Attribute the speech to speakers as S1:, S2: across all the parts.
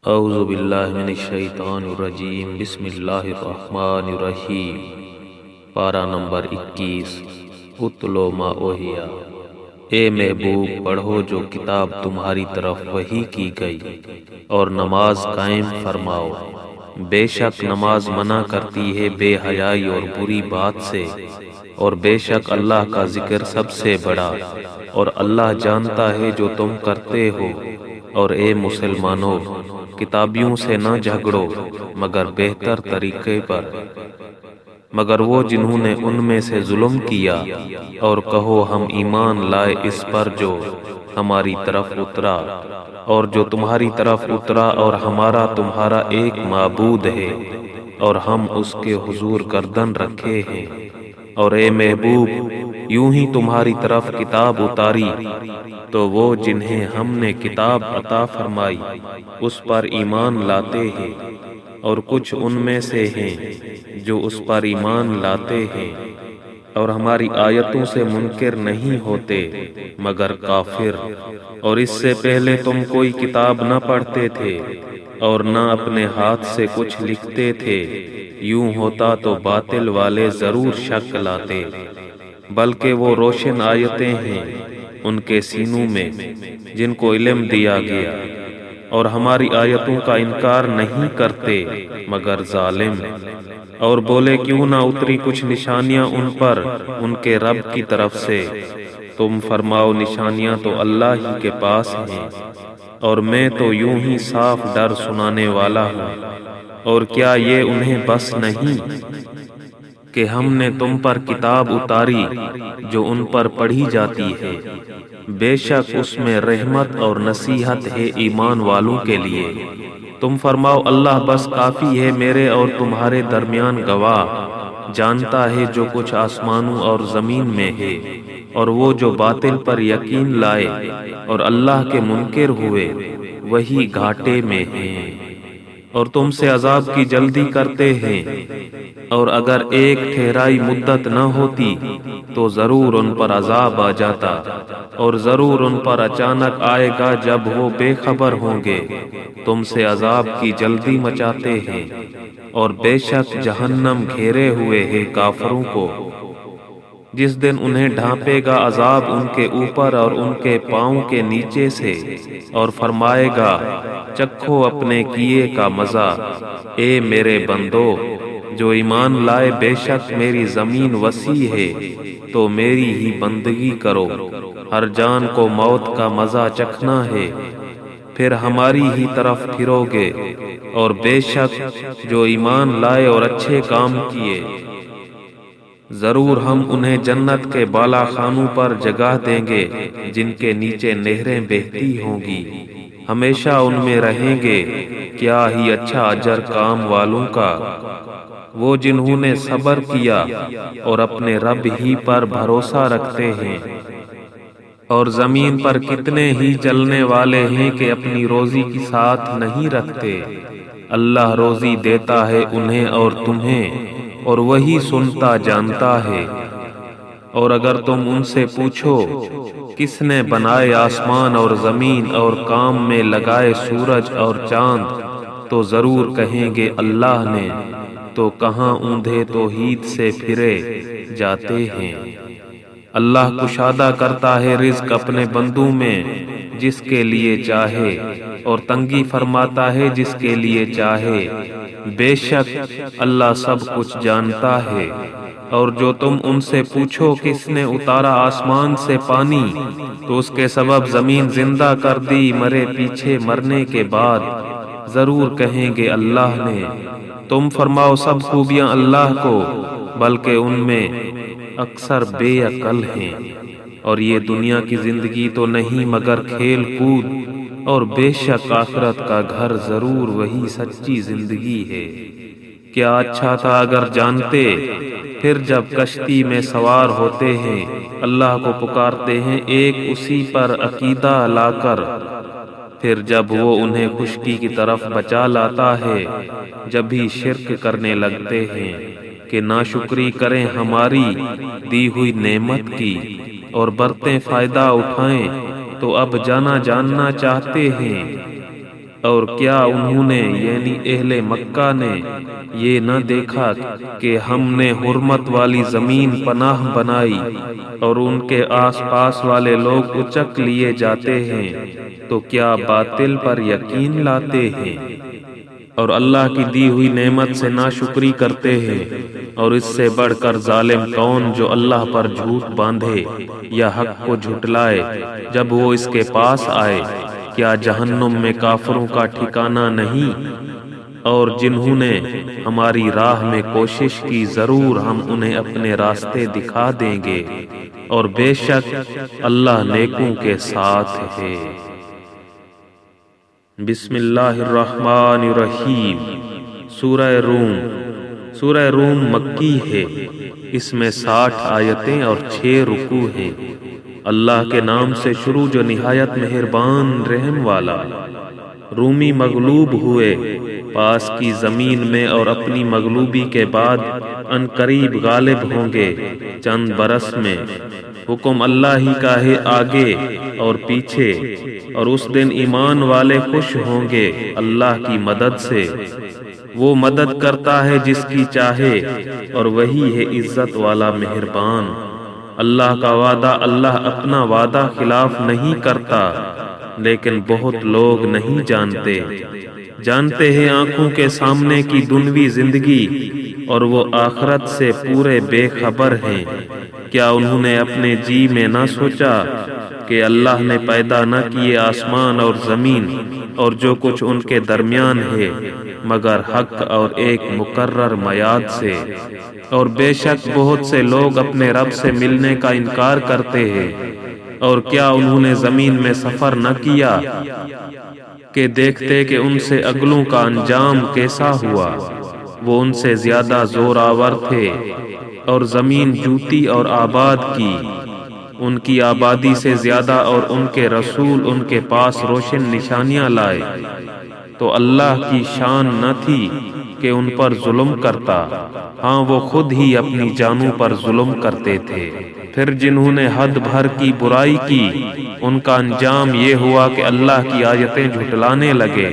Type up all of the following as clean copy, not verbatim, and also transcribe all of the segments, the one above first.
S1: اعوذ باللہ من الشیطان الرجیم، بسم اللہ الرحمن الرحیم۔ پارہ نمبر 21۔ اتلو ما اوحیا۔ اے محبوب، پڑھو جو کتاب تمہاری طرف وحی کی گئی، اور نماز قائم فرماؤ۔ بے شک نماز منع کرتی ہے بے حیائی اور بری بات سے، اور بے شک اللہ کا ذکر سب سے بڑا، اور اللہ جانتا ہے جو تم کرتے ہو۔ اور اے مسلمانوں، کتابیوں سے نہ جھگڑو مگر بہتر طریقے پر، مگر وہ جنہوں نے ان میں سے ظلم کیا، اور کہو ہم ایمان لائے اس پر جو ہماری طرف اترا، اور جو تمہاری طرف اترا، اور ہمارا تمہارا ایک معبود ہے، اور ہم اس کے حضور گردن رکھے ہیں۔ اور اے محبوب، یوں ہی تمہاری طرف کتاب اتاری تو وہ جنہیں ہم نے کتاب عطا فرمائی اس پر ایمان لاتے ہیں، اور کچھ ان میں سے ہیں جو اس پر ایمان لاتے ہیں، اور ہماری آیتوں سے منکر نہیں ہوتے مگر کافر۔ اور اس سے پہلے تم کوئی کتاب نہ پڑھتے تھے اور نہ اپنے ہاتھ سے کچھ لکھتے تھے، یوں ہوتا تو باطل والے ضرور شک لاتے، بلکہ وہ روشن آیتیں ہیں ان کے سینوں میں جن کو علم دیا گیا، اور ہماری آیتوں کا انکار نہیں کرتے مگر ظالم۔ اور بولے کیوں نہ اتری کچھ نشانیاں ان پر ان کے رب کی طرف سے؟ تم فرماؤ نشانیاں تو اللہ ہی کے پاس ہیں، اور میں تو یوں ہی صاف ڈر سنانے والا ہوں۔ اور کیا یہ انہیں بس نہیں کہ ہم نے تم پر کتاب اتاری جو ان پر پڑھی جاتی ہے؟ بے شک اس میں رحمت اور نصیحت ہے ایمان والوں کے لیے۔ تم فرماؤ اللہ بس کافی ہے میرے اور تمہارے درمیان گواہ، جانتا ہے جو کچھ آسمانوں اور زمین میں ہے۔ اور وہ جو باطل پر یقین لائے اور اللہ کے منکر ہوئے، وہی گھاٹے میں ہیں۔ اور تم سے عذاب کی جلدی کرتے ہیں، اور اگر ایک ٹھہرائی مدت نہ ہوتی تو ضرور ان پر عذاب آ جاتا، اور ضرور ان پر اچانک آئے گا جب وہ بے خبر ہوں گے۔ تم سے عذاب کی جلدی مچاتے ہیں، اور بے شک جہنم گھیرے ہوئے ہے کافروں کو۔ جس دن انہیں ڈھانپے گا عذاب ان کے اوپر اور ان کے پاؤں کے نیچے سے، اور فرمائے گا چکھو اپنے کیے کا مزہ۔ اے میرے بندو جو ایمان لائے، بے شک میری زمین وسیع ہے تو میری ہی بندگی کرو۔ ہر جان کو موت کا مزہ چکھنا ہے، پھر ہماری ہی طرف پھرو گے۔ اور بے شک جو ایمان لائے اور اچھے کام کیے، ضرور ہم انہیں جنت کے بالا خانوں پر جگہ دیں گے جن کے نیچے نہریں بہتی ہوں گی، ہمیشہ ان میں رہیں گے۔ کیا ہی اچھا اجر کام والوں کا، وہ جنہوں نے صبر کیا اور اپنے رب ہی پر بھروسہ رکھتے ہیں۔ اور زمین پر کتنے ہی چلنے والے ہیں کہ اپنی روزی کی ساتھ نہیں رکھتے۔ اللہ روزی دیتا ہے انہیں اور تمہیں، اور وہی سنتا جانتا ہے۔ اور اگر تم ان سے پوچھو کس نے بنائے آسمان اور زمین اور کام میں لگائے سورج اور چاند، تو ضرور کہیں گے اللہ نے۔ تو کہاں اوندھے توحید سے پھرے جاتے ہیں۔ اللہ کشادہ کرتا ہے رزق اپنے بندوں میں جس کے لیے چاہے، اور تنگی فرماتا ہے جس کے لیے چاہے۔ بے شک اللہ سب کچھ جانتا ہے۔ اور جو تم ان سے پوچھو کس نے اتارا آسمان سے پانی، تو اس کے سبب زمین زندہ کر دی مرے پیچھے مرنے کے بعد، ضرور کہیں گے اللہ نے۔ تم فرماؤ سب خوبیاں اللہ کو، بلکہ ان میں اکثر بے عقل ہیں۔ اور یہ دنیا کی زندگی تو نہیں مگر کھیل کود، اور بے شک آخرت کا گھر ضرور وہی سچی زندگی ہے۔ کیا اچھا تھا اگر جانتے، پھر جب کشتی میں سوار ہوتے ہیں اللہ کو پکارتے ہیں ایک اسی پر عقیدہ لا کر، پھر جب وہ انہیں خشکی کی طرف بچا لاتا ہے جب بھی شرک کرنے لگتے ہیں کہ ناشکری کریں ہماری دی ہوئی نعمت کی، اور برتیں فائدہ اٹھائیں تو اب جاننا چاہتے ہیں۔ اور کیا انہوں نے یعنی اہل مکہ نے یہ نہ دیکھا کہ ہم نے حرمت والی زمین پناہ بنائی اور ان کے آس پاس والے لوگ اچک لیے جاتے ہیں، تو کیا باطل پر یقین لاتے ہیں اور اللہ کی دی ہوئی نعمت سے ناشکری کرتے ہیں؟ اور اس سے بڑھ کر ظالم کون جو اللہ پر جھوٹ باندھے یا حق کو جھٹلائے جب وہ اس کے پاس آئے؟ کیا جہنم میں کافروں کا ٹھکانہ نہیں؟ اور جنہوں نے ہماری راہ میں کوشش کی ضرور ہم انہیں اپنے راستے دکھا دیں گے، اور بے شک اللہ نیکوں کے ساتھ ہے۔ بسم اللہ الرحمن الرحیم۔ سورہ روم مکی ہے، اس میں 60 آیتیں اور 6 رکوع ہیں۔ اللہ کے نام سے شروع جو نہایت مہربان رحم والا۔ رومی مغلوب ہوئے پاس کی زمین میں، اور اپنی مغلوبی کے بعد ان قریب غالب ہوں گے چند برس میں۔ حکم اللہ ہی کا ہے آگے اور پیچھے، اور اس دن ایمان والے خوش ہوں گے اللہ کی مدد سے۔ وہ مدد کرتا ہے جس کی چاہے، اور وہی ہے عزت والا مہربان۔ اللہ کا وعدہ، اللہ اپنا وعدہ خلاف نہیں کرتا، لیکن بہت لوگ نہیں جانتے ہیں آنکھوں کے سامنے کی دنیوی زندگی، اور وہ آخرت سے پورے بے خبر ہیں۔ کیا انہوں نے اپنے جی میں نہ سوچا کہ اللہ نے پیدا نہ کیے آسمان اور زمین اور جو کچھ ان کے درمیان ہے مگر حق اور ایک مقرر میعاد سے؟ اور بے شک بہت سے لوگ اپنے رب سے ملنے کا انکار کرتے ہیں۔ اور کیا انہوں نے زمین میں سفر نہ کیا کہ دیکھتے کہ ان سے اگلوں کا انجام کیسا ہوا؟ وہ ان سے زیادہ زور آور تھے، اور زمین جوتی اور آباد کی ان کی آبادی سے زیادہ، اور ان کے رسول ان کے پاس روشن نشانیاں لائے۔ تو اللہ کی شان نہ تھی کہ ان پر ظلم کرتا، ہاں وہ خود ہی اپنی جانوں پر ظلم کرتے تھے۔ پھر جنہوں نے حد بھر کی برائی کی ان کا انجام یہ ہوا کہ اللہ کی آیتیں جھٹلانے لگے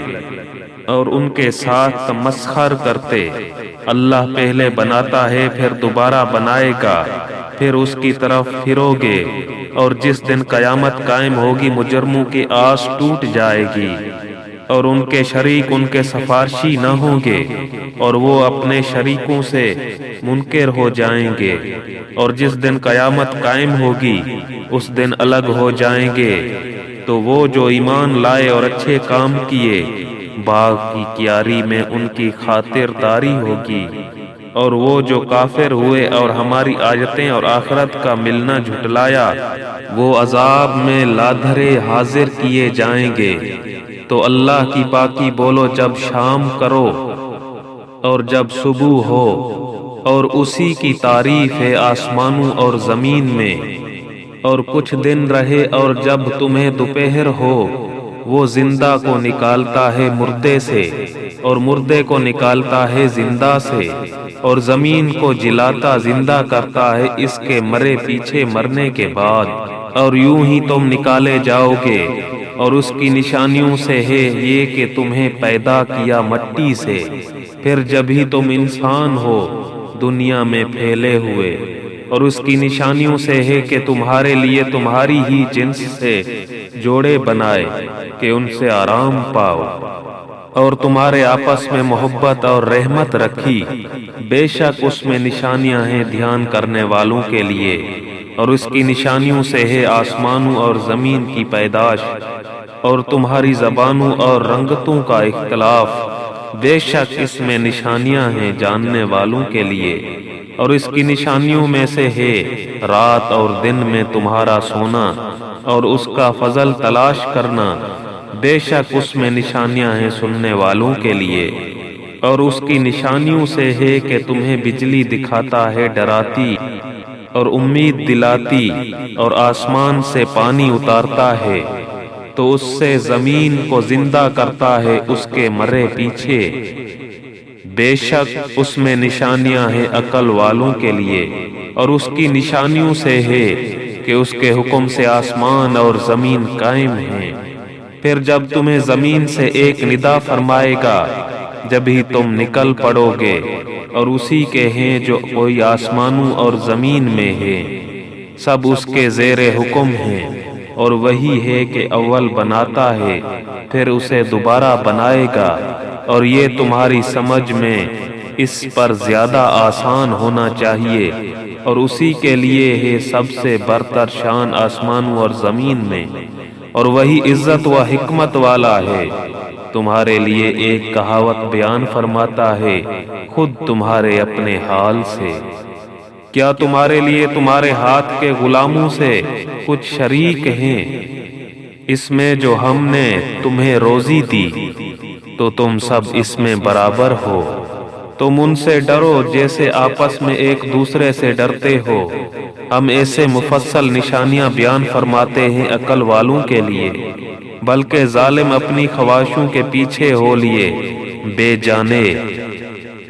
S1: اور ان کے ساتھ تمسخر کرتے۔ اللہ پہلے بناتا ہے پھر دوبارہ بنائے گا، پھر اس کی طرف پھرو گے، اور جس دن قیامت قائم ہوگی مجرموں کی آس ٹوٹ جائے گی، اور ان کے شریک ان کے سفارشی نہ ہوں گے، اور وہ اپنے شریکوں سے منکر ہو جائیں گے۔ اور جس دن قیامت قائم ہوگی اس دن الگ ہو جائیں گے، تو وہ جو ایمان لائے اور اچھے کام کیے باغ کی کیاری میں ان کی خاطرداری ہوگی، اور وہ جو کافر ہوئے اور ہماری آیتیں اور آخرت کا ملنا جھٹلایا وہ عذاب میں لادھرے حاضر کیے جائیں گے۔ تو اللہ کی پاکی بولو جب شام کرو اور جب صبح ہو، اور اسی کی تعریف ہے آسمانوں اور زمین میں، اور کچھ دن رہے اور جب تمہیں دوپہر ہو وہ زندہ کو نکالتا ہے مردے سے، اور مردے کو نکالتا ہے زندہ سے، اور زمین کو جلاتا زندہ کرتا ہے اس کے مرے پیچھے مرنے کے بعد، اور یوں ہی تم نکالے جاؤ گے۔ اور اس کی نشانیوں سے ہے یہ کہ تمہیں پیدا کیا مٹی سے، پھر جب ہی تم انسان ہو دنیا میں پھیلے ہوئے، اور اس کی نشانیوں سے ہے کہ تمہارے لیے تمہاری ہی جنس سے جوڑے بنائے کہ ان سے آرام پاؤ، اور تمہارے آپس میں محبت اور رحمت رکھی، بے شک اس میں نشانیاں ہیں دھیان کرنے والوں کے لیے۔ اور اس کی نشانیوں سے ہے آسمانوں اور زمین کی پیدائش، اور تمہاری زبانوں اور رنگتوں کا اختلاف، بے شک اس میں نشانیاں ہیں جاننے والوں کے لیے۔ اور اس کی نشانیوں میں سے ہے رات اور دن میں تمہارا سونا اور اس کا فضل تلاش کرنا، بے شک اس میں نشانیاں ہیں سننے والوں کے لیے۔ اور اس کی نشانیوں سے ہے کہ تمہیں بجلی دکھاتا ہے ڈراتی اور امید دلاتی، اور آسمان سے پانی اتارتا ہے تو اس سے زمین کو زندہ کرتا ہے اس کے مرے پیچھے، بے شک اس میں نشانیاں ہیں عقل والوں کے لیے۔ اور اس کی نشانیوں سے ہے کہ اس کے حکم سے آسمان اور زمین قائم ہیں، پھر جب تمہیں زمین سے ایک ندا فرمائے گا جب ہی تم نکل پڑو گے، اور اسی کے ہیں جو کوئی آسمانوں اور زمین میں ہے، سب اس کے زیر حکم ہیں، اور وہی ہے کہ اول بناتا ہے پھر اسے دوبارہ بنائے گا، اور یہ تمہاری سمجھ میں اس پر زیادہ آسان ہونا چاہیے، اور اسی کے لیے ہے سب سے برتر شان آسمانوں اور زمین میں، اور وہی عزت و حکمت والا ہے۔ تمہارے لیے ایک کہاوت بیان فرماتا ہے خود تمہارے اپنے حال سے، کیا تمہارے لیے تمہارے ہاتھ کے غلاموں سے کچھ شریک ہیں اس میں جو ہم نے تمہیں روزی دی؟ تو تم سب اس میں برابر ہو۔ تم ان سے ڈرو جیسے آپس میں ایک دوسرے سے ڈرتے ہو۔ ہم ایسے مفصل نشانیاں بیان فرماتے ہیں عقل والوں کے لیے، بلکہ ظالم اپنی خواہشوں کے پیچھے ہو لیے بے جانے،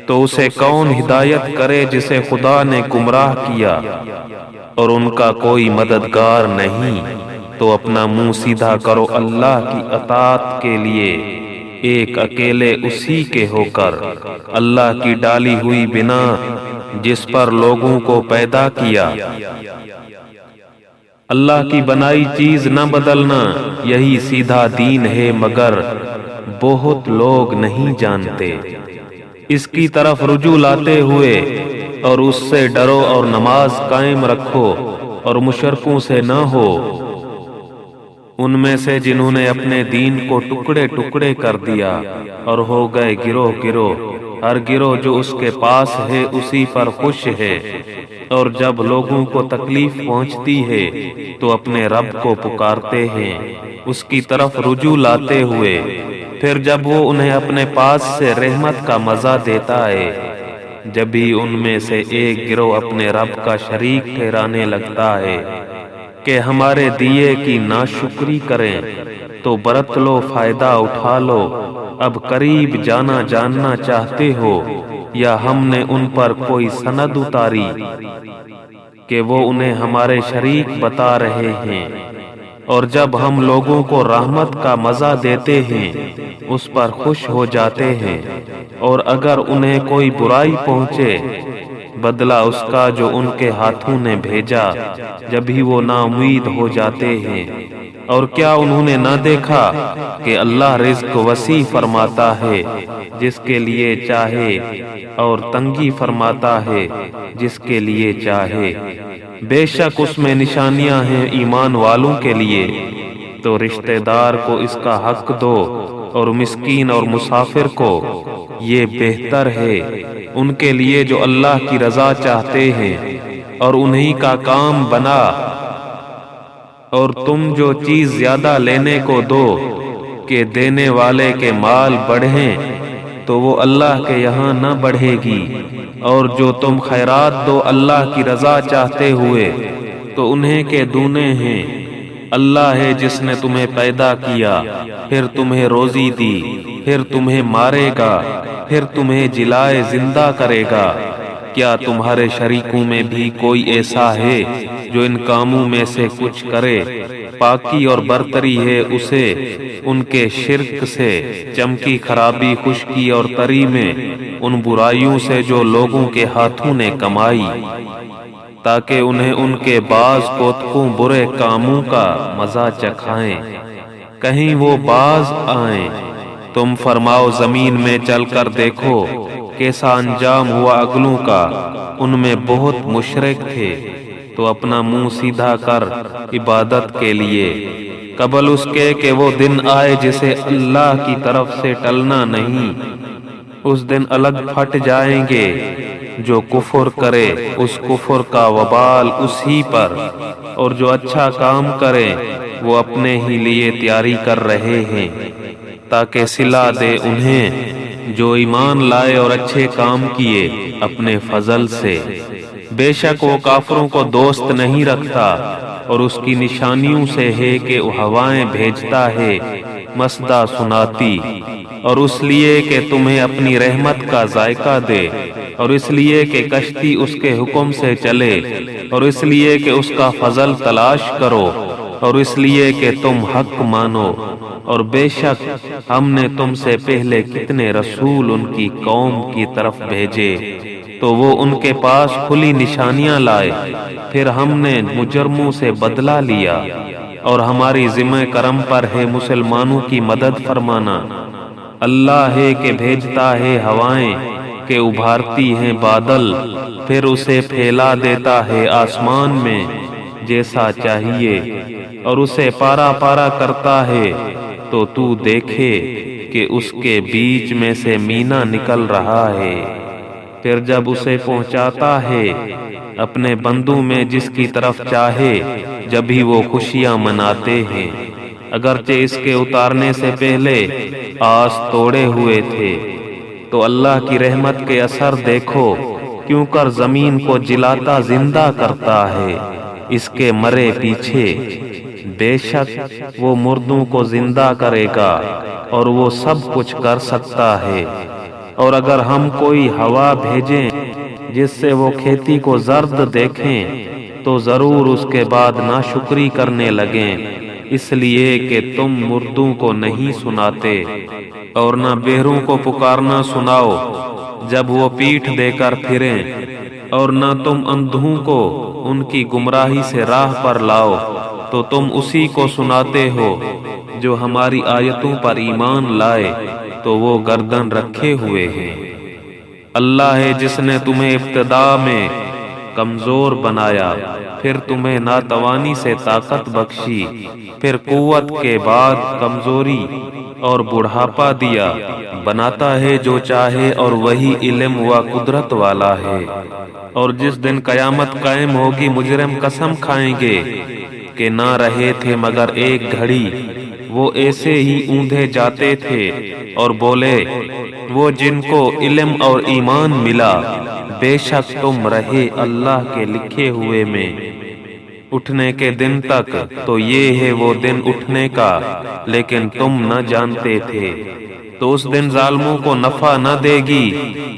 S1: تو اسے کون ہدایت کرے جسے خدا نے گمراہ کیا اور ان کا کوئی مددگار نہیں؟ تو اپنا منہ سیدھا کرو اللہ کی اطاعت کے لیے، ایک اکیلے اسی کے ہو کر، اللہ کی ڈالی ہوئی بنا جس پر لوگوں کو پیدا کیا۔ اللہ کی بنائی چیز نہ بدلنا، یہی سیدھا دین ہے، مگر بہت لوگ نہیں جانتے۔ اس کی طرف رجوع لاتے ہوئے اور اس سے ڈرو اور نماز قائم رکھو اور مشرکوں سے نہ ہو، ان میں سے جنہوں نے اپنے دین کو ٹکڑے ٹکڑے کر دیا اور ہو گئے گروہ گروہ، ہر گروہ جو اس کے پاس ہے اسی پر خوش ہے، اور جب لوگوں کو تکلیف پہنچتی ہے تو اپنے رب کو پکارتے ہیں اس کی طرف رجوع لاتے ہوئے، پھر جب وہ انہیں اپنے پاس سے رحمت کا مزہ دیتا ہے، جب بھی ان میں سے ایک گروہ اپنے رب کا شریک ٹھہرانے لگتا ہے کہ ہمارے دیے کی ناشکری کریں، تو برت لو، فائدہ اٹھا لو۔ اب قریب جاننا چاہتے ہو یا ہم نے ان پر کوئی سند اتاری کہ وہ انہیں ہمارے شریک بتا رہے ہیں؟ اور جب ہم لوگوں کو رحمت کا مزہ دیتے ہیں اس پر خوش ہو جاتے ہیں، اور اگر انہیں کوئی برائی پہنچے بدلہ اس کا جو ان کے ہاتھوں نے بھیجا، جب ہی وہ نا امید ہو جاتے ہیں۔ اور کیا انہوں نے نہ دیکھا کہ اللہ رزق وسیع فرماتا ہے جس کے لیے چاہے، اور تنگی فرماتا ہے جس کے لیے چاہے؟ بے شک اس میں نشانیاں ہیں ایمان والوں کے لیے، تو رشتہ دار کو اس کا حق دو، اور مسکین اور مسافر کو، یہ بہتر ہے ان کے لیے جو اللہ کی رضا چاہتے ہیں، اور انہی کا کام بنا۔ اور تم جو چیز زیادہ لینے کو دو کہ دینے والے کے مال بڑھیں، تو وہ اللہ کے یہاں نہ بڑھے گی، اور جو تم خیرات دو اللہ کی رضا چاہتے ہوئے، تو انہیں کے دونے ہیں۔ اللہ ہے جس نے تمہیں پیدا کیا، پھر تمہیں روزی دی، پھر تمہیں مارے گا، پھر تمہیں جلائے زندہ کرے گا۔ کیا تمہارے شریکوں میں بھی کوئی ایسا ہے جو ان کاموں میں سے کچھ کرے؟ پاکی اور برتری ہے اسے ان کے شرک سے، چمکی خرابی خشکی اور تری میں ان برائیوں سے جو لوگوں کے ہاتھوں نے کمائی، تاکہ انہیں ان کے بعض کوتکوں برے کاموں کا مزہ چکھائیں، کہیں وہ باز آئیں۔ تم فرماؤ زمین میں چل کر دیکھو کیسا انجام ہوا اگلوں کا، ان میں بہت مشرک تھے۔ تو اپنا منہ سیدھا کر عبادت کے لیے، قبل اس کے کہ وہ دن آئے جسے اللہ کی طرف سے ٹلنا نہیں۔ اس دن الگ پھٹ جائیں گے، جو کفر کرے اس کفر کا وبال اسی پر، اور جو اچھا کام کرے وہ اپنے ہی لیے تیاری کر رہے ہیں، تاکہ صلہ دے انہیں جو ایمان لائے اور اچھے کام کیے اپنے فضل سے۔ بے شک وہ کافروں کو دوست نہیں رکھتا، اور اس کی نشانیوں سے ہے کہ وہ ہوائیں بھیجتا ہے مسدہ سناتی، اور اس لیے کہ تمہیں اپنی رحمت کا ذائقہ دے، اور اس لیے کہ کشتی اس کے حکم سے چلے، اور اس لیے کہ اس کا فضل تلاش کرو، اور اس لیے کہ تم حق مانو، اور بے شک ہم نے تم سے پہلے کتنے رسول ان کی قوم کی طرف بھیجے تو وہ ان کے پاس کھلی نشانیاں لائے، پھر ہم نے مجرموں سے بدلہ لیا، اور ہماری ذمہ کرم پر ہے مسلمانوں کی مدد فرمانا۔ اللہ ہے کہ بھیجتا ہے ہوائیں کہ ابھارتی ہیں بادل، پھر اسے پھیلا دیتا ہے آسمان میں جیسا چاہیے، اور اسے پارا پارا کرتا ہے تو تو دیکھے کہ اس کے بیچ میں سے مینا نکل رہا ہے، پھر جب اسے پہنچاتا ہے اپنے بندوں میں جس کی طرف چاہے جبھی وہ خوشیاں مناتے ہیں، اگرچہ اس کے اتارنے سے پہلے آس توڑے ہوئے تھے۔ تو اللہ کی رحمت کے اثر دیکھو، کیوں کر زمین کو جلاتا زندہ کرتا ہے اس کے مرے پیچھے، بے شک وہ مردوں کو زندہ کرے گا اور وہ سب کچھ کر سکتا ہے۔ اور اگر ہم کوئی ہوا بھیجیں جس سے وہ کھیتی کو زرد دیکھیں تو ضرور اس کے بعد ناشکری کرنے لگیں، اس لیے کہ تم مردوں کو نہیں سناتے اور نہ بہروں کو پکارنا سناؤ جب وہ پیٹھ دے کر پھریں، اور نہ تم اندھوں کو ان کی گمراہی سے راہ پر لاؤ تو تم اسی کو سناتے ہو جو ہماری آیتوں پر ایمان لائے تو وہ گردن رکھے ہوئے ہیں۔ اللہ ہے جس نے تمہیں ابتدا میں کمزور بنایا، پھر تمہیں ناتوانی سے طاقت بخشی، پھر قوت کے بعد کمزوری اور بڑھاپا دیا، بناتا ہے جو چاہے اور وہی علم و قدرت والا ہے۔ اور جس دن قیامت قائم ہوگی مجرم قسم کھائیں گے کہ نہ رہے تھے مگر ایک گھڑی، وہ ایسے ہی اوندھے جاتے تھے اور بولے وہ جن کو علم اور ایمان ملا، بے شک تم رہے اللہ کے لکھے ہوئے میں اٹھنے کے دن تک، تو یہ ہے وہ دن اٹھنے کا لیکن تم نہ جانتے تھے۔ تو اس دن ظالموں کو نفع نہ دے گی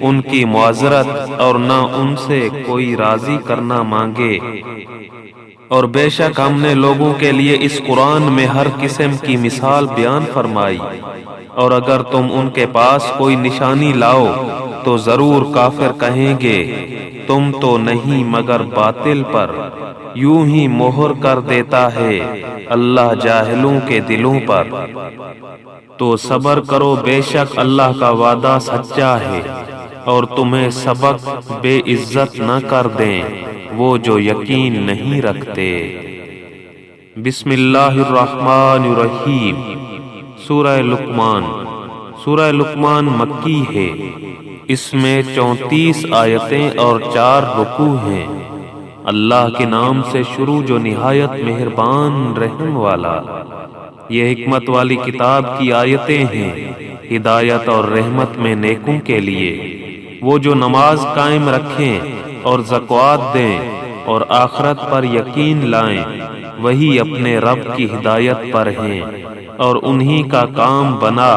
S1: ان کی معذرت اور نہ ان سے کوئی راضی کرنا مانگے۔ اور بے شک ہم نے لوگوں کے لیے اس قرآن میں ہر قسم کی مثال بیان فرمائی، اور اگر تم ان کے پاس کوئی نشانی لاؤ تو ضرور کافر کہیں گے تم تو نہیں مگر باطل پر، یوں ہی مہر کر دیتا ہے اللہ جاہلوں کے دلوں پر۔ تو صبر کرو، بے شک اللہ کا وعدہ سچا ہے، اور تمہیں سبق بے عزت نہ کر دیں وہ جو یقین نہیں رکھتے۔ بسم اللہ الرحمن الرحیم۔ سورہ لقمان۔ سورہ لقمان مکی ہے، اس میں 34 آیتیں اور 4 رکوع ہیں۔ اللہ کے نام سے شروع جو نہایت مہربان رحم والا۔ یہ حکمت والی کتاب کی آیتیں ہیں، ہدایت اور رحمت میں نیکوں کے لیے۔ وہ جو نماز قائم رکھیں اور زکوٰۃ دیں اور آخرت پر یقین لائیں، وہی اپنے رب کی ہدایت پر ہیں اور انہی کا کام بنا۔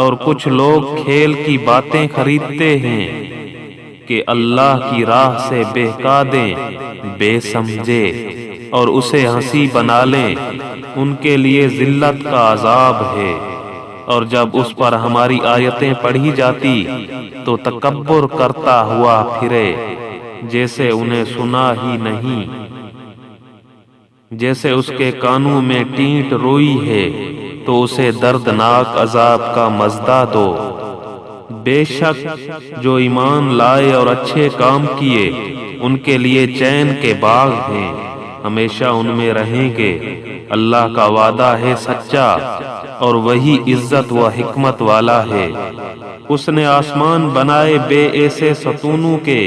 S1: اور کچھ لوگ کھیل کی باتیں خریدتے ہیں کہ اللہ کی راہ سے بہکا دیں بے سمجھے اور اسے ہنسی بنا لیں، ان کے لیے ذلت کا عذاب ہے۔ اور جب اس پر ہماری آیتیں پڑھی جاتی تو تکبر کرتا ہوا پھرے جیسے انہیں سنا ہی نہیں، جیسے اس کے کانوں میں ٹینٹ روئی ہے تو اسے دردناک عذاب کا مزدہ دو۔ بے شک جو ایمان لائے اور اچھے کام کیے ان کے لیے چین کے باغ ہیں، ہمیشہ ان میں رہیں گے۔ اللہ کا وعدہ ہے سچا اور وہی عزت و حکمت والا ہے۔ اس نے آسمان بنائے بے ایسے ستونوں کے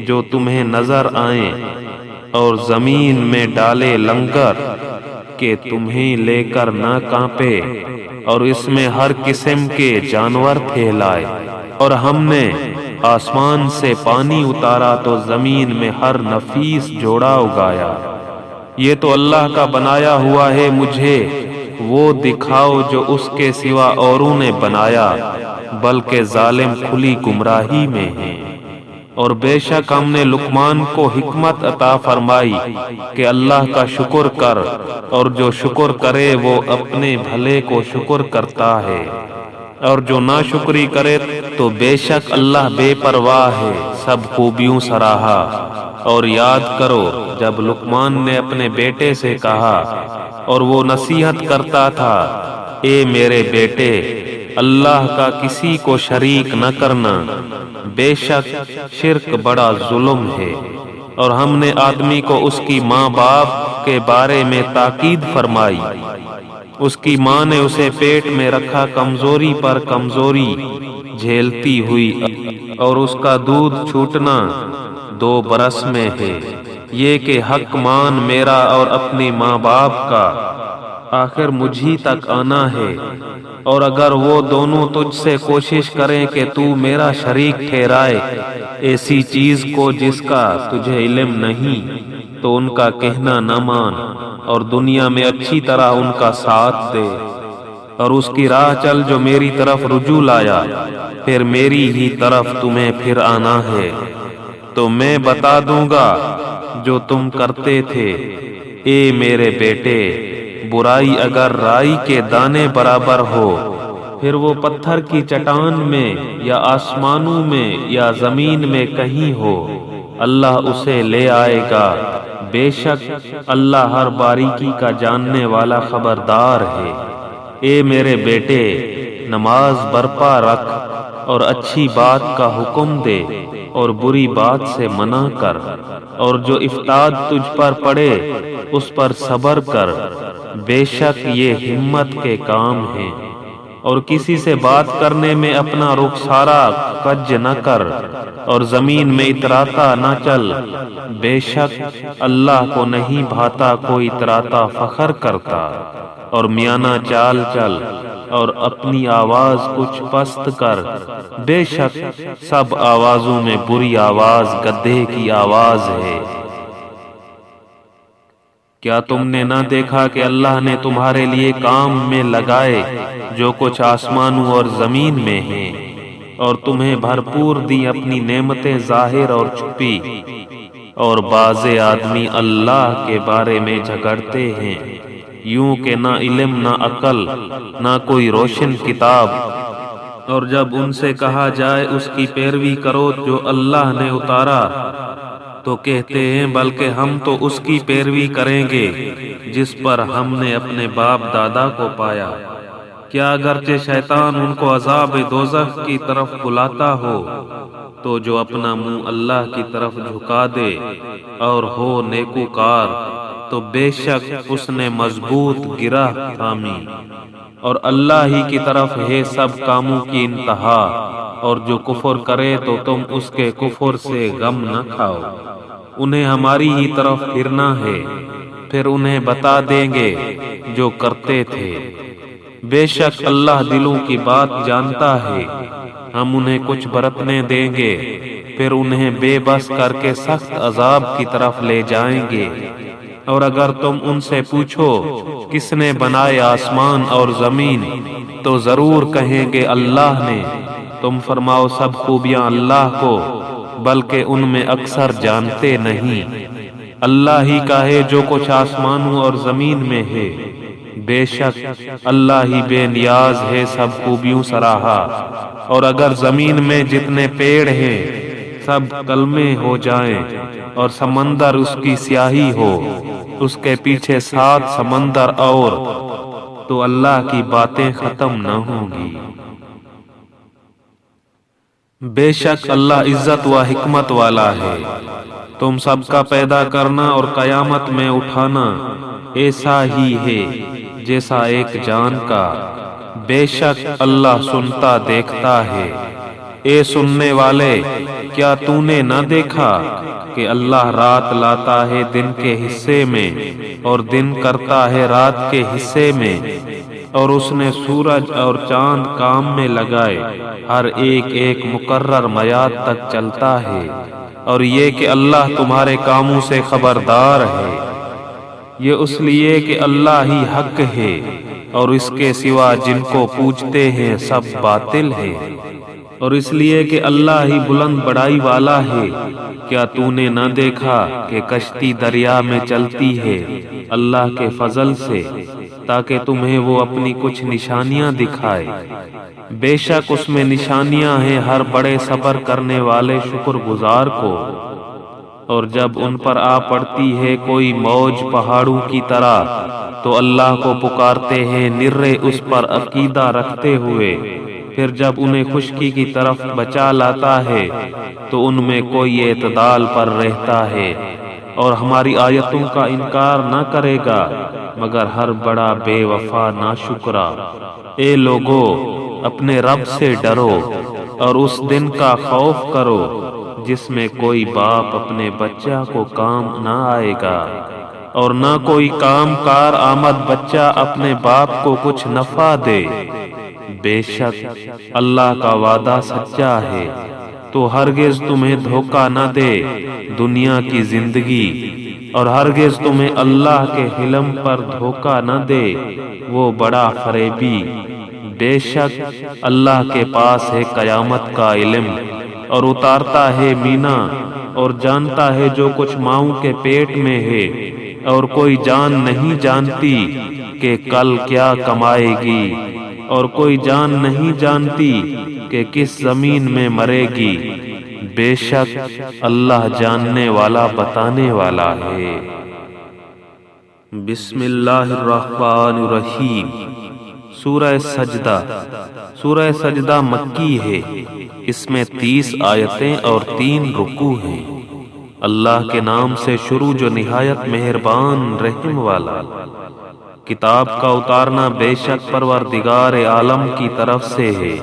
S1: جو تمہیں نظر آئیں، اور زمین میں ڈالے لنگر کہ تمہیں لے کر نہ کانپے، اور اس میں ہر قسم کے جانور پھیلائے۔ اور ہم نے آسمان سے پانی اتارا تو زمین میں ہر نفیس جوڑا اگایا۔ یہ تو اللہ کا بنایا ہوا ہے، مجھے وہ دکھاؤ جو اس کے سوا اوروں نے بنایا، بلکہ ظالم کھلی گمراہی میں ہیں۔ اور بے شک ہم نے لقمان کو حکمت عطا فرمائی کہ اللہ کا شکر کر، اور جو شکر کرے وہ اپنے بھلے کو شکر کرتا ہے، اور جو ناشکری کرے تو بے شک اللہ بے پرواہ ہے، سب خوبیوں سراہا۔ اور یاد کرو جب لقمان نے اپنے بیٹے سے کہا اور وہ نصیحت کرتا تھا، اے میرے بیٹے، اللہ کا کسی کو شریک نہ کرنا، بے شک شرک بڑا ظلم ہے۔ اور ہم نے آدمی کو اس کی ماں باپ کے بارے میں تاکید فرمائی۔ اس کی ماں نے اسے پیٹ میں رکھا کمزوری پر کمزوری جھیلتی ہوئی، اور اس کا دودھ چھوٹنا 2 برس میں ہے، یہ کہ حق مان میرا اور اپنی ماں باپ کا، آخر مجھی تک آنا ہے۔ اور اگر وہ دونوں تجھ سے کوشش کریں کہ تو میرا شریک ٹھہرائے ایسی چیز کو جس کا تجھے علم نہیں، تو ان کا کہنا نہ مان، اور دنیا میں اچھی طرح ان کا ساتھ دے، اور اس کی راہ چل جو میری طرف رجوع لایا، پھر میری ہی طرف تمہیں پھر آنا ہے، تو میں بتا دوں گا جو تم کرتے تھے۔ اے میرے بیٹے، برائی اگر رائی کے دانے برابر ہو، پھر وہ پتھر کی چٹان میں یا آسمانوں میں یا زمین میں کہیں ہو، اللہ اسے لے آئے گا، بے شک اللہ ہر باریکی کا جاننے والا خبردار ہے۔ اے میرے بیٹے، نماز برپا رکھ، اور اچھی بات کا حکم دے، اور بری بات سے منع کر، اور جو افتاد تجھ پر پڑے اس پر صبر کر، بے شک یہ ہمت کے کام ہیں۔ اور کسی سے بات کرنے میں اپنا رخسارا کج نہ کر، اور زمین میں اتراتا نہ چل، بے شک اللہ کو نہیں بھاتا کوئی اتراتا فخر کرتا۔ اور میانہ چال چل، اور اپنی آواز کچھ پست کر، بے شک سب آوازوں میں بری آواز گدھے کی آواز ہے۔ کیا تم نے نہ دیکھا کہ اللہ نے تمہارے لیے کام میں لگائے جو کچھ آسمانوں اور زمین میں ہیں، اور تمہیں بھرپور دی اپنی نعمتیں ظاہر اور چھپی؟ اور بعض آدمی اللہ کے بارے میں جھگڑتے ہیں، یوں کہ نہ علم نہ عقل نہ کوئی روشن کتاب، اور جب ان سے کہا جائے اس کی پیروی کرو جو اللہ نے اتارا، تو کہتے ہیں بلکہ ہم تو اس کی پیروی کریں گے جس پر ہم نے اپنے باپ دادا کو پایا۔ کیا اگرچہ شیطان ان کو عذاب دوزخ کی طرف بلاتا ہو، تو جو اپنا منہ اللہ کی طرف جھکا دے اور ہو نیکوکار، تو بے شک اس نے مضبوط گرہ تھامی، اور اللہ ہی کی طرف ہے سب کاموں کی انتہا۔ اور جو کفر کرے تو تم اس کے کفر سے غم نہ کھاؤ، انہیں ہماری ہی طرف پھرنا ہے، پھر انہیں بتا دیں گے جو کرتے تھے۔ بے شک اللہ دلوں کی بات جانتا ہے۔ ہم انہیں کچھ برتنے دیں گے، پھر انہیں بے بس کر کے سخت عذاب کی طرف لے جائیں گے۔ اور اگر تم ان سے پوچھو کس نے بنائے آسمان اور زمین، تو ضرور کہیں گے اللہ نے۔ تم فرماؤ سب خوبیاں اللہ کو، بلکہ ان میں اکثر جانتے نہیں۔ اللہ ہی کا ہے جو کچھ آسمانوں اور زمین میں ہے، بے شک اللہ ہی بے نیاز ہے سب خوبیوں سراہا۔ اور اگر زمین میں جتنے پیڑ ہیں سب کلمے ہو جائیں، اور سمندر اس کی سیاہی ہو، اس کے پیچھے 7 سمندر اور، تو اللہ کی باتیں ختم نہ ہوں گی۔ بے شک اللہ عزت و حکمت والا ہے۔ تم سب کا پیدا کرنا اور قیامت میں اٹھانا ایسا ہی ہے جیسا ایک جان کا، بے شک اللہ سنتا دیکھتا ہے۔ اے سننے والے، کیا تو نے نہ دیکھا کہ اللہ رات لاتا ہے دن کے حصے میں، اور دن کرتا ہے رات کے حصے میں، اور اس نے سورج اور چاند کام میں لگائے، ہر ایک ایک مقرر میعاد تک چلتا ہے، اور یہ کہ اللہ تمہارے کاموں سے خبردار ہے۔ یہ اس لیے کہ اللہ ہی حق ہے، اور اس کے سوا جن کو پوجتے ہیں سب باطل ہے۔ اور اس لیے کہ اللہ ہی بلند بڑائی والا ہے۔ کیا تو نے نہ دیکھا کہ کشتی دریا میں چلتی ہے اللہ کے فضل سے، تاکہ تمہیں وہ اپنی کچھ نشانیاں دکھائے؟ بے شک اس میں نشانیاں ہیں ہر بڑے صبر کرنے والے شکر گزار کو۔ اور جب ان پر آ پڑتی ہے کوئی موج پہاڑوں کی طرح تو اللہ کو پکارتے ہیں نرے اس پر عقیدہ رکھتے ہوئے، پھر جب انہیں خشکی کی طرف بچا لاتا ہے تو ان میں کوئی اعتدال پر رہتا ہے، اور ہماری آیتوں کا انکار نہ کرے گا مگر ہر بڑا بے وفا ناشکرا۔ اے لوگو، اپنے رب سے ڈرو اور اس دن کا خوف کرو جس میں کوئی باپ اپنے بچہ کو کام نہ آئے گا، اور نہ کوئی کام کار آمد بچہ اپنے باپ کو کچھ نفع دے۔ بے شک اللہ کا وعدہ سچا ہے، تو ہرگز تمہیں دھوکہ نہ دے دنیا کی زندگی، اور ہرگز تمہیں اللہ کے حلم پر دھوکہ نہ دے وہ بڑا فریبی۔ بے شک اللہ کے پاس ہے قیامت کا علم، اور اتارتا ہے مینا، اور جانتا ہے جو کچھ ماؤں کے پیٹ میں ہے، اور کوئی جان نہیں جانتی کہ کل کیا کمائے گی، اور کوئی جان نہیں جانتی کہ کس زمین میں مرے گی۔ بے شک اللہ جاننے والا بتانے والا ہے۔ بسم اللہ الرحمن الرحیم۔ سورہ سجدہ۔ سورہ سجدہ مکی ہے، اس میں 30 آیتیں اور 3 رکوع ہیں۔ اللہ کے نام سے شروع جو نہایت مہربان رحم والا۔ کتاب کا اتارنا بے شک پروردگار عالم کی طرف سے ہے۔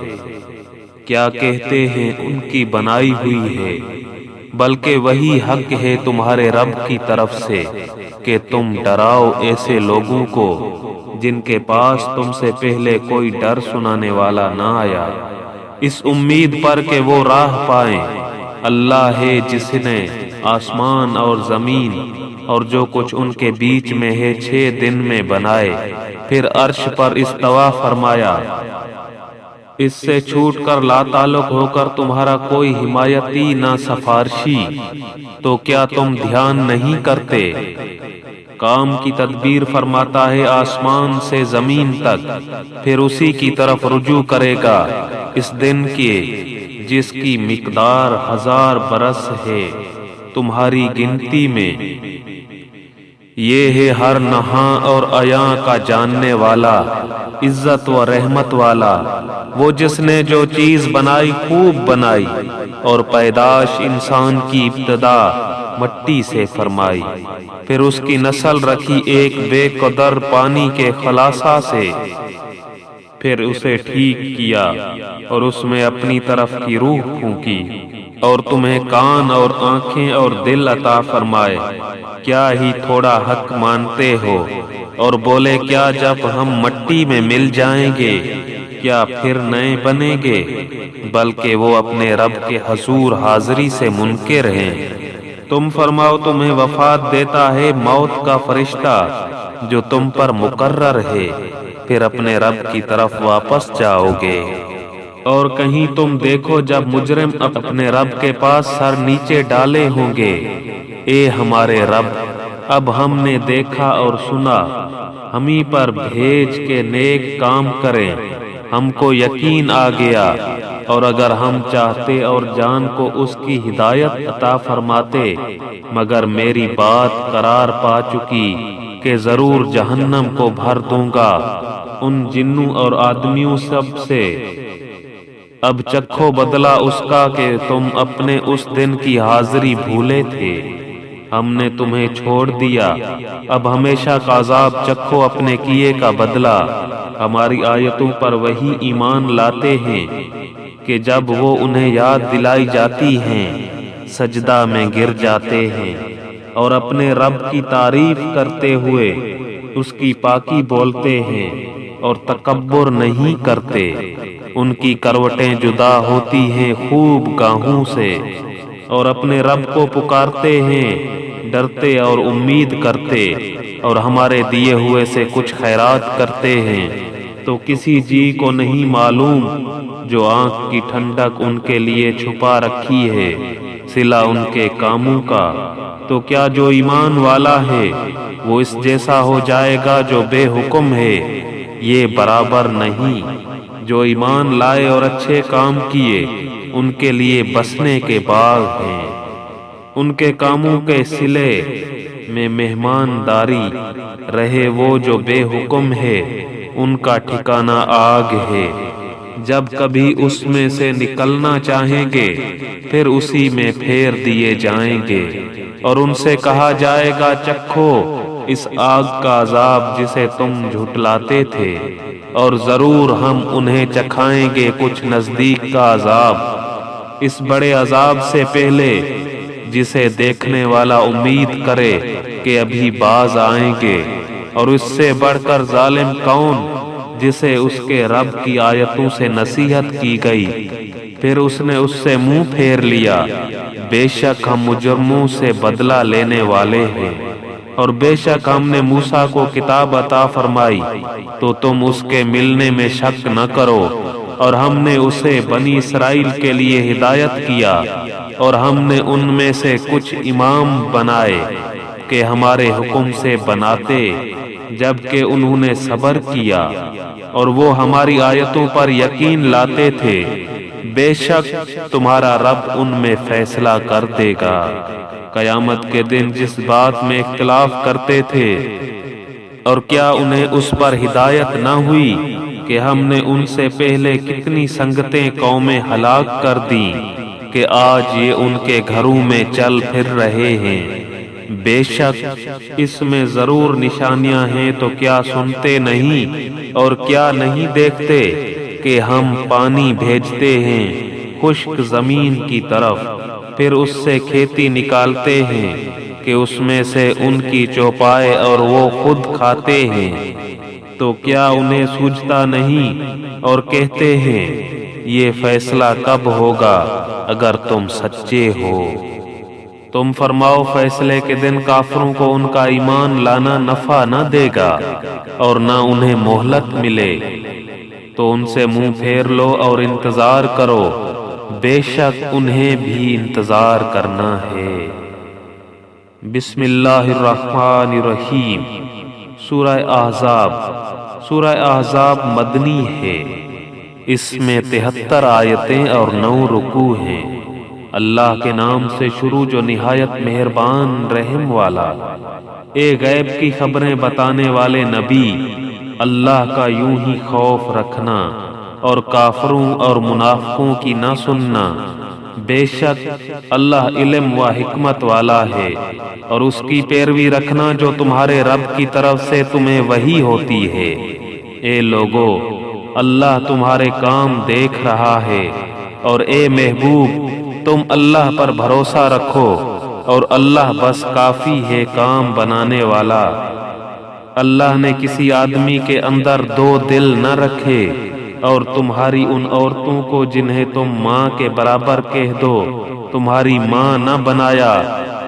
S1: کیا کہتے ہیں ان کی بنائی ہوئی ہے، بلکہ وہی حق ہے تمہارے رب کی طرف سے کہ تم ڈراؤ ایسے لوگوں کو جن کے پاس تم سے پہلے کوئی ڈر سنانے والا نہ آیا، اس امید پر کہ وہ راہ پائیں۔ اللہ ہے جس نے آسمان اور زمین اور جو کچھ ان کے بیچ میں ہے 6 دن میں بنائے، پھر عرش پر استوا فرمایا۔ اس سے چھوٹ کر لا تعلق ہو کر تمہارا کوئی حمایتی نہ سفارشی، تو کیا تم دھیان نہیں کرتے؟ کام کی تدبیر فرماتا ہے آسمان سے زمین تک، پھر اسی کی طرف رجوع کرے گا اس دن کے جس کی مقدار 1000 برس ہے تمہاری گنتی میں۔ یہ ہے ہر نہاں اور عیاں کا جاننے والا، عزت و رحمت والا، وہ جس نے جو چیز بنائی خوب بنائی، اور پیدائش انسان کی ابتدا مٹی سے فرمائی، پھر اس کی نسل رکھی ایک بے قدر پانی کے خلاصہ سے، پھر اسے ٹھیک کیا اور اس میں اپنی طرف کی روح پھونکی، اور تمہیں کان اور آنکھیں اور دل عطا فرمائے۔ کیا ہی تھوڑا حق مانتے ہو، اور بولے کیا جب ہم مٹی میں مل جائیں گے کیا پھر نئے بنیں گے؟ بلکہ وہ اپنے رب کے حضور حاضری سے منکر ہیں۔ تم فرماؤ تمہیں وفات دیتا ہے موت کا فرشتہ جو تم پر مقرر ہے، پھر اپنے رب کی طرف واپس جاؤ گے۔ اور کہیں تم دیکھو جب مجرم اپنے رب کے پاس سر نیچے ڈالے ہوں گے، اے ہمارے رب، اب ہم نے دیکھا اور سنا، ہمیں پر بھیج کے نیک کام کریں، ہم کو یقین آ گیا، اور اگر ہم چاہتے اور جان کو اس کی ہدایت عطا فرماتے، مگر میری بات قرار پا چکی کہ ضرور جہنم کو بھر دوں گا ان جنوں اور آدمیوں سب سے۔ اب چکھو بدلہ اس کا کہ تم اپنے اس دن کی حاضری بھولے تھے، ہم نے تمہیں چھوڑ دیا، اب ہمیشہ کا عذاب چکھو اپنے کیے کا بدلہ۔ ہماری آیتوں پر وہی ایمان لاتے ہیں کہ جب وہ انہیں یاد دلائی جاتی ہیں سجدہ میں گر جاتے ہیں، اور اپنے رب کی تعریف کرتے ہوئے اس کی پاکی بولتے ہیں، اور تکبر نہیں کرتے۔ ان کی کروٹیں جدا ہوتی ہیں خوب گاہوں سے، اور اپنے رب کو پکارتے ہیں ڈرتے اور امید کرتے، اور ہمارے دیے ہوئے سے کچھ خیرات کرتے ہیں۔ تو کسی جی کو نہیں معلوم جو آنکھ کی ٹھنڈک ان کے لیے چھپا رکھی ہے صلہ ان کے کاموں کا۔ تو کیا جو ایمان والا ہے وہ اس جیسا ہو جائے گا جو بے حکم ہے؟ یہ برابر نہیں۔ جو ایمان لائے اور اچھے کام کیے ان کے لیے بسنے کے باغ ہیں، ان کے کاموں کے صلے میں مہمانداری رہے۔ وہ جو بے حکم ہے ان کا ٹھکانہ آگ ہے، جب کبھی اس میں سے نکلنا چاہیں گے پھر اسی میں پھیر دیے جائیں گے، اور ان سے کہا جائے گا چکھو اس آگ کا عذاب جسے تم جھٹلاتے تھے، اور ضرور ہم انہیں چکھائیں گے کچھ نزدیک کا عذاب، اس بڑے عذاب سے پہلے جسے دیکھنے والا امید کرے کہ ابھی باز آئیں گے۔ اور اس سے بڑھ کر ظالم کون جسے اس کے رب کی آیتوں سے نصیحت کی گئی پھر اس نے اس سے منہ پھیر لیا۔ بے شک ہم مجرموں سے بدلہ لینے والے ہیں، اور بے شک ہم نے موسیٰ کو کتاب عطا فرمائی تو تم اس کے ملنے میں شک نہ کرو، اور ہم نے اسے بنی اسرائیل کے لیے ہدایت کیا، اور ہم نے ان میں سے کچھ امام بنائے کہ ہمارے حکم سے بناتے، جبکہ انہوں نے صبر کیا اور وہ ہماری آیتوں پر یقین لاتے تھے۔ بے شک تمہارا رب ان میں فیصلہ کر دے گا۔ قیامت کے دن جس بات میں اختلاف کرتے تھے، اور کیا انہیں اس پر ہدایت نہ ہوئی کہ ہم نے ان سے پہلے کتنی سنگتیں قومیں ہلاک کر دیں کہ آج یہ ان کے گھروں میں چل پھر رہے ہیں۔ بے شک اس میں ضرور نشانیاں ہیں، تو کیا سنتے نہیں اور کیا نہیں دیکھتے کہ ہم پانی بھیجتے ہیں خشک زمین کی طرف، پھر اس سے کھیتی نکالتے ہیں کہ اس میں سے ان کی چوپائے اور وہ خود کھاتے ہیں۔ تو کیا انہیں سوجھتا نہیں اور کہتے ہیں یہ فیصلہ کب ہوگا اگر تم سچے ہو؟ تم فرماؤ فیصلے کے دن کافروں کو ان کا ایمان لانا نفع نہ دے گا اور نہ انہیں مہلت ملے، تو ان سے منہ پھیر لو اور انتظار کرو، بے شک انہیں بھی انتظار کرنا ہے۔ بسم اللہ الرحمن الرحیم۔ سورہ احزاب۔ سورہ احزاب مدنی ہے، اس میں 73 آیتیں اور 9 رکوع ہیں۔ اللہ کے نام سے شروع جو نہایت مہربان رحم والا۔ اے غیب کی خبریں بتانے والے نبی، اللہ کا یوں ہی خوف رکھنا اور کافروں اور منافقوں کی نہ سننا۔ بے شک اللہ علم و حکمت والا ہے، اور اس کی پیروی رکھنا جو تمہارے رب کی طرف سے تمہیں وحی ہوتی ہے۔ اے لوگو، اللہ تمہارے کام دیکھ رہا ہے، اور اے محبوب تم اللہ پر بھروسہ رکھو، اور اللہ بس کافی ہے کام بنانے والا۔ اللہ نے کسی آدمی کے اندر 2 دل نہ رکھے، اور تمہاری ان عورتوں کو جنہیں تم ماں کے برابر کہہ دو تمہاری ماں نہ بنایا،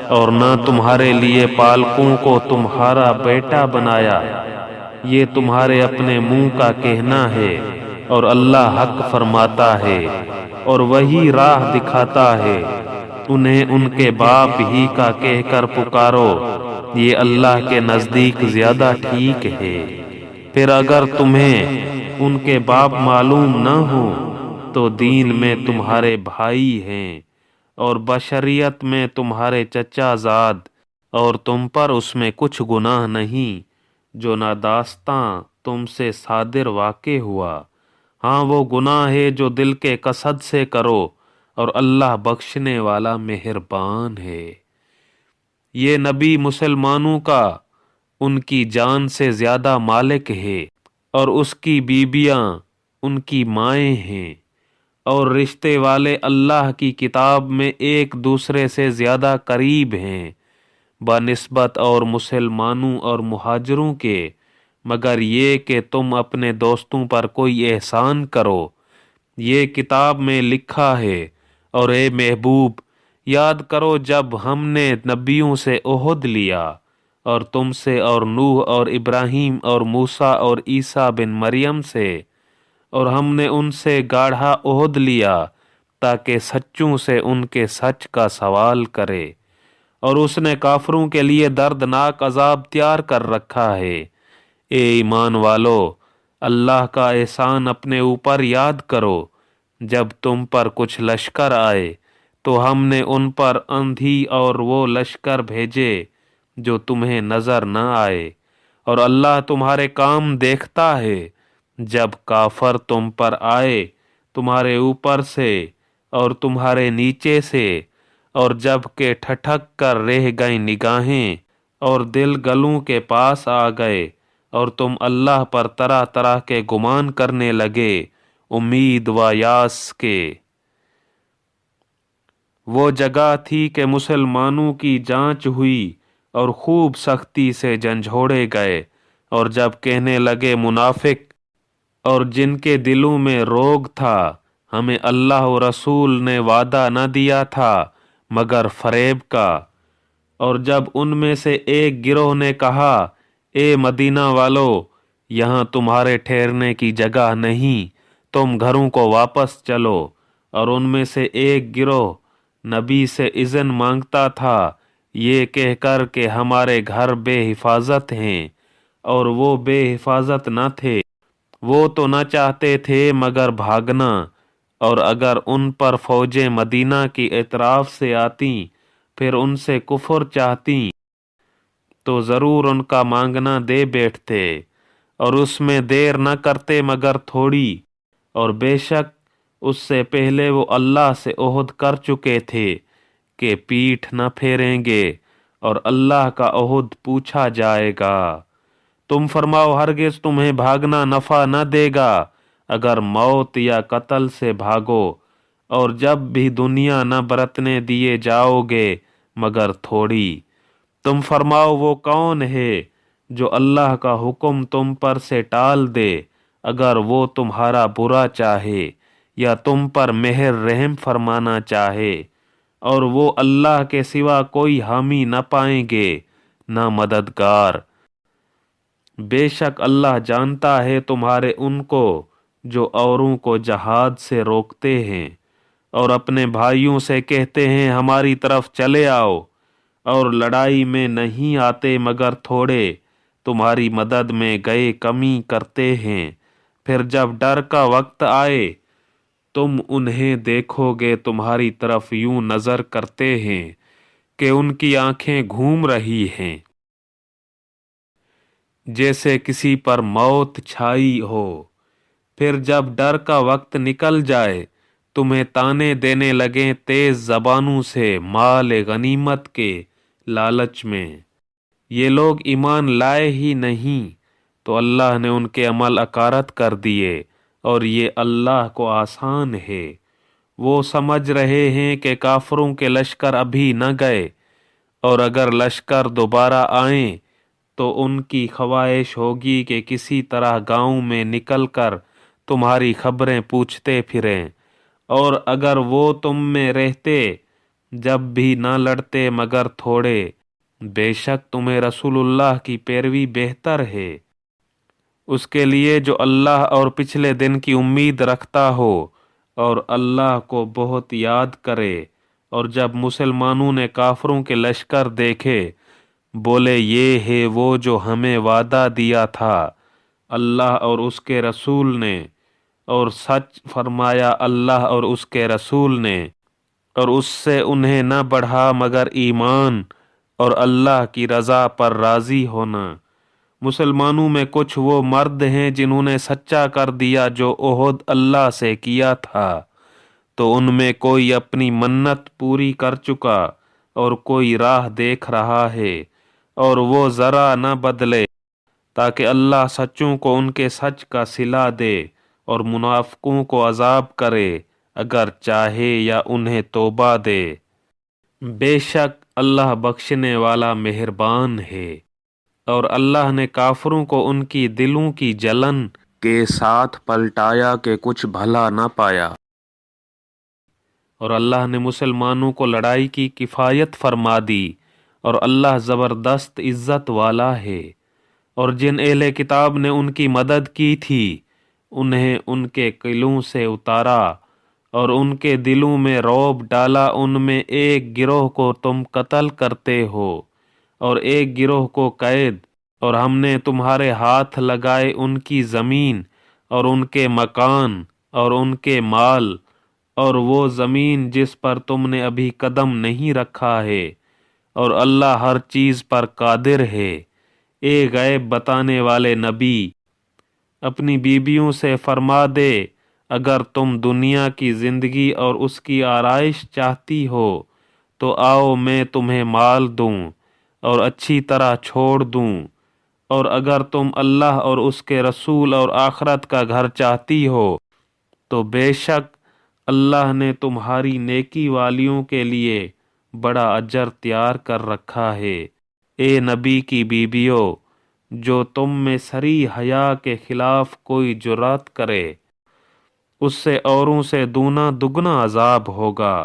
S1: اور نہ تمہارے لیے پالکوں کو تمہارا بیٹا بنایا۔ یہ تمہارے اپنے منہ کا کہنا ہے، اور اللہ حق فرماتا ہے اور وہی راہ دکھاتا ہے۔ انہیں ان کے باپ ہی کا کہہ کر پکارو، یہ اللہ کے نزدیک زیادہ ٹھیک ہے۔ پھر اگر تمہیں ان کے باپ معلوم نہ ہو تو دین میں تمہارے بھائی ہیں، اور بشریت میں تمہارے چچا زاد، اور تم پر اس میں کچھ گناہ نہیں جو ناداستاں تم سے صادر واقع ہوا۔ ہاں وہ گناہ ہے جو دل کے قصد سے کرو، اور اللہ بخشنے والا مہربان ہے۔ یہ نبی مسلمانوں کا ان کی جان سے زیادہ مالک ہے، اور اس کی بیویاں ان کی مائیں ہیں، اور رشتے والے اللہ کی کتاب میں ایک دوسرے سے زیادہ قریب ہیں بنسبت اور مسلمانوں اور مہاجروں کے، مگر یہ کہ تم اپنے دوستوں پر کوئی احسان کرو۔ یہ کتاب میں لکھا ہے۔ اور اے محبوب، یاد کرو جب ہم نے نبیوں سے عہد لیا اور تم سے اور نوح اور ابراہیم اور موسیٰ اور عیسیٰ بن مریم سے، اور ہم نے ان سے گاڑھا عہد لیا تاکہ سچوں سے ان کے سچ کا سوال کرے، اور اس نے کافروں کے لیے دردناک عذاب تیار کر رکھا ہے۔ اے ایمان والو، اللہ کا احسان اپنے اوپر یاد کرو۔ جب تم پر کچھ لشکر آئے تو ہم نے ان پر اندھی اور وہ لشکر بھیجے جو تمہیں نظر نہ آئے، اور اللہ تمہارے کام دیکھتا ہے۔ جب کافر تم پر آئے تمہارے اوپر سے اور تمہارے نیچے سے، اور جب کہ ٹھٹک کر رہ گئیں نگاہیں اور دل گلوں کے پاس آ گئے، اور تم اللہ پر طرح طرح کے گمان کرنے لگے، امید و یاس کے۔ وہ جگہ تھی کہ مسلمانوں کی جانچ ہوئی اور خوب سختی سے جھنجھوڑے گئے، اور جب کہنے لگے منافق اور جن کے دلوں میں روگ تھا، ہمیں اللہ و رسول نے وعدہ نہ دیا تھا مگر فریب کا، اور جب ان میں سے ایک گروہ نے کہا، اے مدینہ والو، یہاں تمہارے ٹھہرنے کی جگہ نہیں، تم گھروں کو واپس چلو، اور ان میں سے ایک گروہ نبی سے اذن مانگتا تھا یہ کہہ کر کہ ہمارے گھر بے حفاظت ہیں، اور وہ بے حفاظت نہ تھے، وہ تو نہ چاہتے تھے مگر بھاگنا، اور اگر ان پر فوجیں مدینہ کی اطراف سے آتیں پھر ان سے کفر چاہتیں تو ضرور ان کا مانگنا دے بیٹھتے، اور اس میں دیر نہ کرتے مگر تھوڑی، اور بے شک اس سے پہلے وہ اللہ سے عہد کر چکے تھے کہ پیٹھ نہ پھیریں گے، اور اللہ کا عہد پوچھا جائے گا۔ تم فرماؤ ہرگز تمہیں بھاگنا نفع نہ دے گا اگر موت یا قتل سے بھاگو، اور جب بھی دنیا نہ برتنے دیے جاؤ گے مگر تھوڑی۔ تم فرماؤ وہ کون ہے جو اللہ کا حکم تم پر سے ٹال دے اگر وہ تمہارا برا چاہے یا تم پر مہر رحم فرمانا چاہے، اور وہ اللہ کے سوا کوئی حامی نہ پائیں گے نہ مددگار۔ بے شک اللہ جانتا ہے تمہارے ان کو جو اوروں کو جہاد سے روکتے ہیں اور اپنے بھائیوں سے کہتے ہیں ہماری طرف چلے آؤ، اور لڑائی میں نہیں آتے مگر تھوڑے، تمہاری مدد میں گئے کمی کرتے ہیں، پھر جب ڈر کا وقت آئے تم انہیں دیکھو گے تمہاری طرف یوں نظر کرتے ہیں کہ ان کی آنکھیں گھوم رہی ہیں، جیسے کسی پر موت چھائی ہو۔ پھر جب ڈر کا وقت نکل جائے تمہیں تانے دینے لگیں تیز زبانوں سے مال غنیمت کے لالچ میں۔ یہ لوگ ایمان لائے ہی نہیں تو اللہ نے ان کے عمل اکارت کر دیے، اور یہ اللہ کو آسان ہے۔ وہ سمجھ رہے ہیں کہ کافروں کے لشکر ابھی نہ گئے، اور اگر لشکر دوبارہ آئیں تو ان کی خواہش ہوگی کہ کسی طرح گاؤں میں نکل کر تمہاری خبریں پوچھتے پھریں، اور اگر وہ تم میں رہتے جب بھی نہ لڑتے مگر تھوڑے۔ بے شک تمہیں رسول اللہ کی پیروی بہتر ہے اس کے لیے جو اللہ اور پچھلے دن کی امید رکھتا ہو اور اللہ کو بہت یاد کرے۔ اور جب مسلمانوں نے کافروں کے لشکر دیکھے بولے یہ ہے وہ جو ہمیں وعدہ دیا تھا اللہ اور اس کے رسول نے، اور سچ فرمایا اللہ اور اس کے رسول نے، اور اس سے انہیں نہ بڑھا مگر ایمان اور اللہ کی رضا پر راضی ہونا۔ مسلمانوں میں کچھ وہ مرد ہیں جنہوں نے سچا کر دیا جو عہد اللہ سے کیا تھا، تو ان میں کوئی اپنی منت پوری کر چکا اور کوئی راہ دیکھ رہا ہے، اور وہ ذرا نہ بدلے تاکہ اللہ سچوں کو ان کے سچ کا صلہ دے اور منافقوں کو عذاب کرے اگر چاہے یا انہیں توبہ دے۔ بے شک اللہ بخشنے والا مہربان ہے۔ اور اللہ نے کافروں کو ان کی دلوں کی جلن کے ساتھ پلٹایا کہ کچھ بھلا نہ پایا، اور اللہ نے مسلمانوں کو لڑائی کی کفایت فرما دی، اور اللہ زبردست عزت والا ہے۔ اور جن اہل کتاب نے ان کی مدد کی تھی انہیں ان کے قلوں سے اتارا اور ان کے دلوں میں رعب ڈالا۔ ان میں ایک گروہ کو تم قتل کرتے ہو اور ایک گروہ کو قید، اور ہم نے تمہارے ہاتھ لگائے ان کی زمین اور ان کے مکان اور ان کے مال اور وہ زمین جس پر تم نے ابھی قدم نہیں رکھا ہے، اور اللہ ہر چیز پر قادر ہے۔ اے غیب بتانے والے نبی، اپنی بیویوں سے فرما دے اگر تم دنیا کی زندگی اور اس کی آرائش چاہتی ہو تو آؤ میں تمہیں مال دوں اور اچھی طرح چھوڑ دوں، اور اگر تم اللہ اور اس کے رسول اور آخرت کا گھر چاہتی ہو تو بے شک اللہ نے تمہاری نیکی والیوں کے لیے بڑا اجر تیار کر رکھا ہے۔ اے نبی کی بیویوں، جو تم میں سری حیا کے خلاف کوئی جرات کرے اس سے اوروں سے دونا دگنا عذاب ہوگا،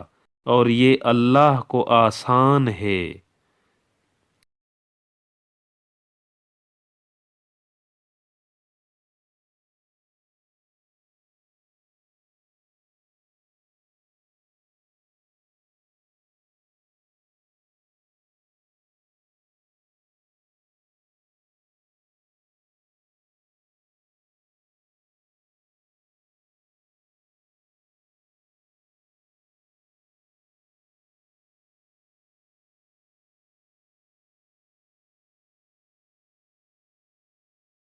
S1: اور یہ اللہ کو آسان ہے۔